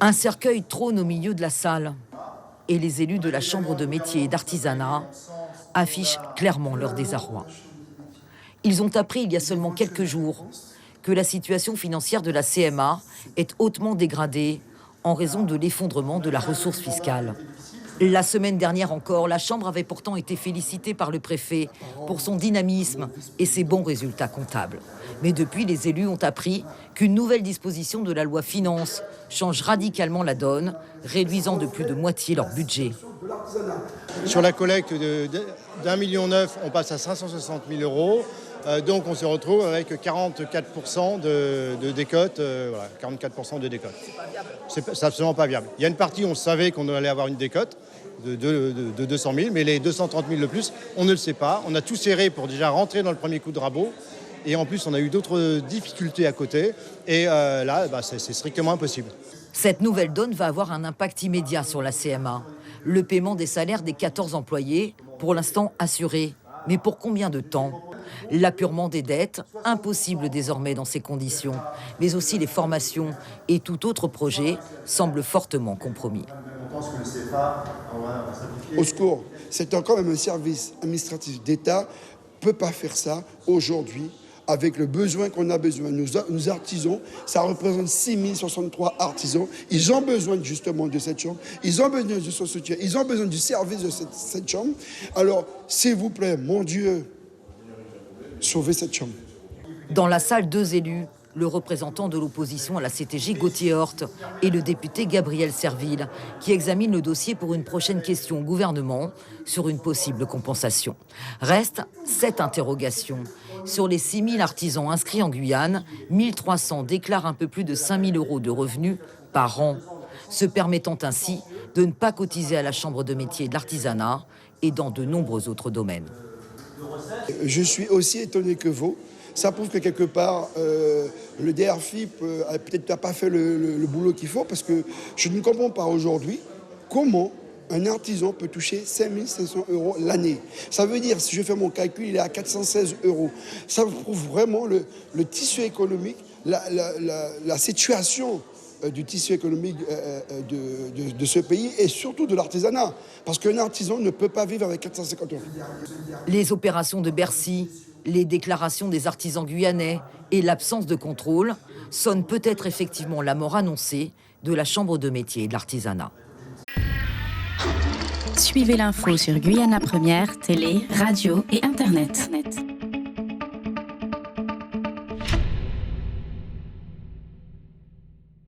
Un cercueil trône au milieu de la salle et les élus de la Chambre de métier et d'artisanat affichent clairement leur désarroi. Ils ont appris il y a seulement quelques jours que la situation financière de la CMA est hautement dégradée en raison de l'effondrement de la ressource fiscale. La semaine dernière encore, la Chambre avait pourtant été félicitée par le préfet pour son dynamisme et ses bons résultats comptables. Mais depuis, les élus ont appris qu'une nouvelle disposition de la loi Finances change radicalement la donne, réduisant de plus de moitié leur budget. Sur la collecte d'1,9 million, on passe à 560 000 euros. Donc on se retrouve avec 44% de décote. Voilà, 44% de décote. C'est absolument pas viable. Il y a une partie, on savait qu'on allait avoir une décote de 200 000, mais les 230 000 de plus, on ne le sait pas. On a tout serré pour déjà rentrer dans le premier coup de rabot. Et en plus, on a eu d'autres difficultés à côté. Et là, c'est strictement impossible. Cette nouvelle donne va avoir un impact immédiat sur la CMA. Le paiement des salaires des 14 employés, pour l'instant assuré. Mais pour combien de temps ? L'apurement des dettes, impossible désormais dans ces conditions. Mais aussi les formations et tout autre projet semblent fortement compromis. Au secours, c'est encore même un service administratif d'État ne peut pas faire ça aujourd'hui avec le besoin qu'on a besoin. Nos artisans, ça représente 6063 artisans. Ils ont besoin justement de cette chambre. Ils ont besoin de son soutien. Ils ont besoin du service de cette chambre. Alors, s'il vous plaît, mon Dieu, sauvez cette chambre. Dans la salle, 2 élus, le représentant de l'opposition à la CTG, Gauthier Horth, et le député Gabriel Serville, qui examinent le dossier pour une prochaine question au gouvernement sur une possible compensation. Reste 7 interrogations. Sur les 6 000 artisans inscrits en Guyane, 1 300 déclarent un peu plus de 5 000 euros de revenus par an, se permettant ainsi de ne pas cotiser à la Chambre de métier et de l'artisanat et dans de nombreux autres domaines. Je suis aussi étonné que vous. Ça prouve que quelque part, le DRFIP peut-être n'a pas fait le boulot qu'il faut, parce que je ne comprends pas aujourd'hui comment un artisan peut toucher 5 500 euros l'année. Ça veut dire, si je fais mon calcul, il est à 416 euros. Ça prouve vraiment le tissu économique, la situation du tissu économique de ce pays et surtout de l'artisanat. Parce qu'un artisan ne peut pas vivre avec 450 euros. Les opérations de Bercy, les déclarations des artisans guyanais et l'absence de contrôle sonnent peut-être effectivement la mort annoncée de la Chambre de métier et de l'artisanat. Suivez l'info sur Guyana Première, télé, radio et Internet.